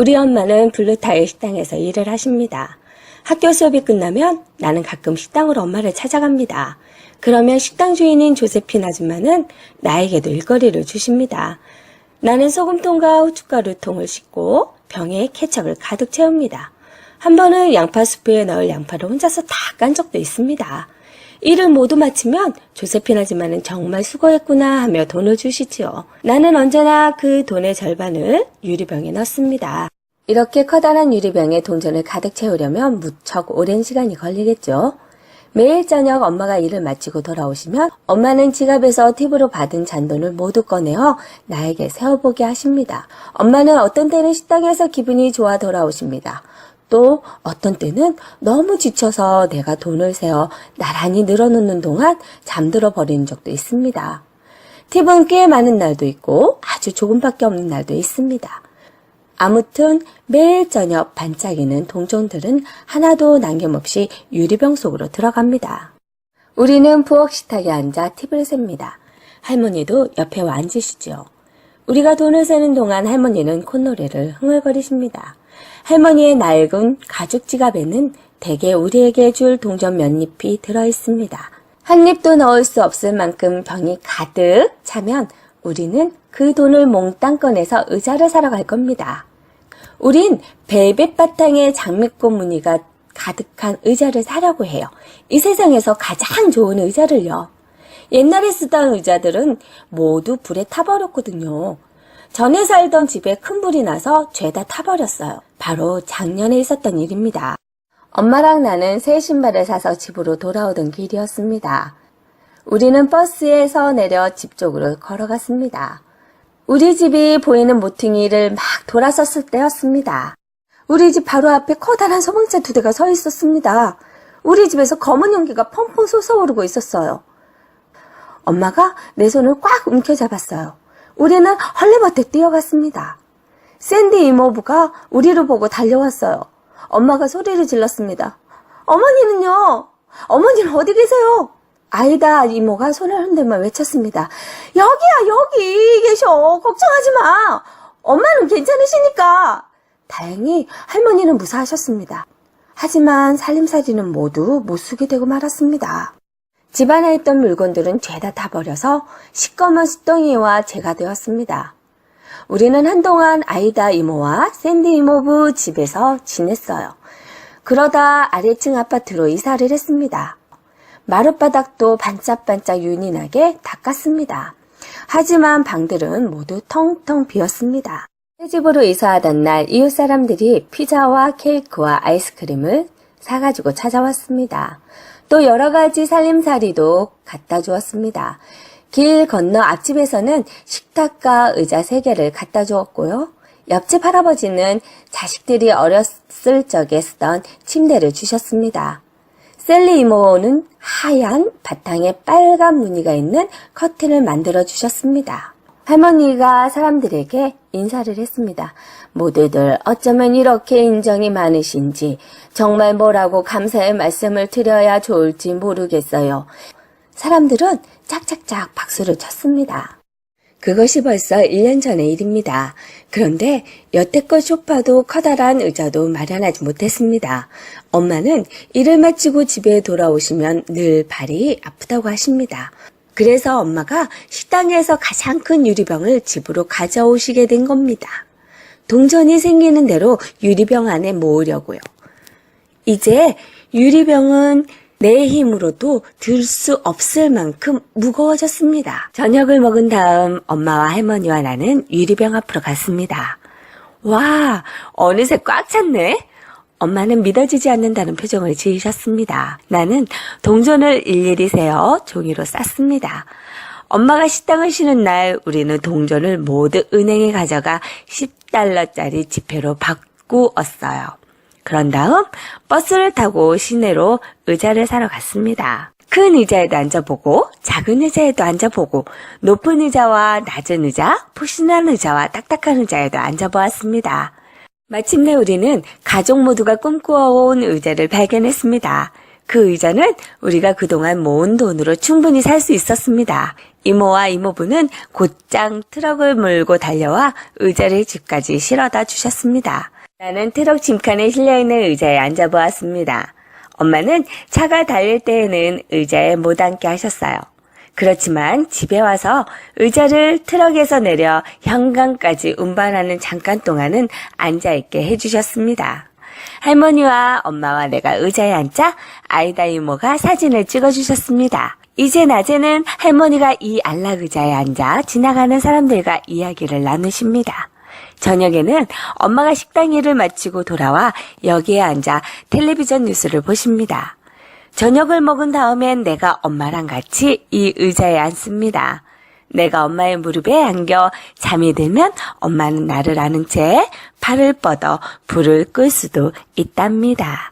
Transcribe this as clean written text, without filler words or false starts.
우리 엄마는 블루타일 식당에서 일을 하십니다. 학교 수업이 끝나면 나는 가끔 식당으로 엄마를 찾아갑니다. 그러면 식당 주인인 조세핀 아줌마는 나에게도 일거리를 주십니다. 나는 소금통과 후춧가루통을 싣고 병에 케첩을 가득 채웁니다. 한 번은 양파 수프에 넣을 양파를 혼자서 다 깐 적도 있습니다. 일을 모두 마치면 조세핀 아줌마는 정말 수고했구나 하며 돈을 주시지요. 나는 언제나 그 돈의 절반을 유리병에 넣습니다. 이렇게 커다란 유리병에 동전을 가득 채우려면 무척 오랜 시간이 걸리겠죠. 매일 저녁 엄마가 일을 마치고 돌아오시면 엄마는 지갑에서 팁으로 받은 잔돈을 모두 꺼내어 나에게 세어보게 하십니다. 엄마는 어떤 때는 식당에서 기분이 좋아 돌아오십니다. 또 어떤 때는 너무 지쳐서 내가 돈을 세어 나란히 늘어놓는 동안 잠들어 버리는 적도 있습니다. 팁은 꽤 많은 날도 있고 아주 조금밖에 없는 날도 있습니다. 아무튼 매일 저녁 반짝이는 동전들은 하나도 남김없이 유리병 속으로 들어갑니다. 우리는 부엌 식탁에 앉아 팁을 셉니다. 할머니도 옆에 와 앉으시죠. 우리가 돈을 세는 동안 할머니는 콧노래를 흥얼거리십니다. 할머니의 낡은 가죽 지갑에는 대개 우리에게 줄 동전 몇 잎이 들어있습니다. 한 잎도 넣을 수 없을 만큼 병이 가득 차면 우리는 그 돈을 몽땅 꺼내서 의자를 사러 갈 겁니다. 우린 벨벳 바탕에 장미꽃 무늬가 가득한 의자를 사려고 해요. 이 세상에서 가장 좋은 의자를요. 옛날에 쓰던 의자들은 모두 불에 타버렸거든요. 전에 살던 집에 큰 불이 나서 죄다 타버렸어요. 바로 작년에 있었던 일입니다. 엄마랑 나는 새 신발을 사서 집으로 돌아오던 길이었습니다. 우리는 버스에서 내려 집 쪽으로 걸어갔습니다. 우리 집이 보이는 모퉁이를 막 돌아섰을 때였습니다. 우리 집 바로 앞에 커다란 소방차 2대가 서 있었습니다. 우리 집에서 검은 연기가 펑펑 솟아오르고 있었어요. 엄마가 내 손을 꽉 움켜잡았어요. 우리는 헐레벌떡 뛰어갔습니다. 샌디 이모부가 우리를 보고 달려왔어요. 엄마가 소리를 질렀습니다. 어머니는요? 어머니는 어디 계세요? 아이다 이모가 손을 흔들며 외쳤습니다. 여기야 여기 계셔. 걱정하지 마. 엄마는 괜찮으시니까. 다행히 할머니는 무사하셨습니다. 하지만 살림살이는 모두 못쓰게 되고 말았습니다. 집안에 있던 물건들은 죄다 다 버려서 시꺼먼 쇳덩이와 재가 되었습니다. 우리는 한동안 아이다 이모와 샌디 이모부 집에서 지냈어요. 그러다 아래층 아파트로 이사를 했습니다. 마룻바닥도 반짝반짝 윤이 나게 닦았습니다. 하지만 방들은 모두 텅텅 비었습니다. 새 집으로 이사하던 날 이웃 사람들이 피자와 케이크와 아이스크림을 사가지고 찾아왔습니다. 또 여러 가지 살림살이도 갖다 주었습니다. 길 건너 앞집에서는 식탁과 의자 3개를 갖다 주었고요. 옆집 할아버지는 자식들이 어렸을 적에 쓰던 침대를 주셨습니다. 셀리 이모는 하얀 바탕에 빨간 무늬가 있는 커튼을 만들어 주셨습니다. 할머니가 사람들에게 인사를 했습니다. 모두들 어쩌면 이렇게 인정이 많으신지 정말 뭐라고 감사의 말씀을 드려야 좋을지 모르겠어요. 사람들은 짝짝짝 박수를 쳤습니다. 그것이 벌써 1년 전의 일입니다. 그런데 여태껏 소파도 커다란 의자도 마련하지 못했습니다. 엄마는 일을 마치고 집에 돌아오시면 늘 발이 아프다고 하십니다. 그래서 엄마가 식당에서 가장 큰 유리병을 집으로 가져오시게 된 겁니다. 동전이 생기는 대로 유리병 안에 모으려고요. 이제 유리병은 내 힘으로도 들 수 없을 만큼 무거워졌습니다. 저녁을 먹은 다음 엄마와 할머니와 나는 유리병 앞으로 갔습니다. 와, 어느새 꽉 찼네. 엄마는 믿어지지 않는다는 표정을 지으셨습니다. 나는 동전을 일일이 세어 종이로 쌌습니다. 엄마가 식당을 쉬는 날 우리는 동전을 모두 은행에 가져가 $10짜리 지폐로 바꾸었어요. 그런 다음 버스를 타고 시내로 의자를 사러 갔습니다. 큰 의자에도 앉아보고 작은 의자에도 앉아보고 높은 의자와 낮은 의자, 푹신한 의자와 딱딱한 의자에도 앉아보았습니다. 마침내 우리는 가족 모두가 꿈꾸어온 의자를 발견했습니다. 그 의자는 우리가 그동안 모은 돈으로 충분히 살 수 있었습니다. 이모와 이모부는 곧장 트럭을 몰고 달려와 의자를 집까지 실어다 주셨습니다. 나는 트럭 짐칸에 실려있는 의자에 앉아보았습니다. 엄마는 차가 달릴 때에는 의자에 못 앉게 하셨어요. 그렇지만 집에 와서 의자를 트럭에서 내려 현관까지 운반하는 잠깐 동안은 앉아있게 해주셨습니다. 할머니와 엄마와 내가 의자에 앉자 아이다 이모가 사진을 찍어주셨습니다. 이제 낮에는 할머니가 이 안락 의자에 앉아 지나가는 사람들과 이야기를 나누십니다. 저녁에는 엄마가 식당 일을 마치고 돌아와 여기에 앉아 텔레비전 뉴스를 보십니다. 저녁을 먹은 다음엔 내가 엄마랑 같이 이 의자에 앉습니다. 내가 엄마의 무릎에 안겨 잠이 들면 엄마는 나를 안은 채 팔을 뻗어 불을 끌 수도 있답니다.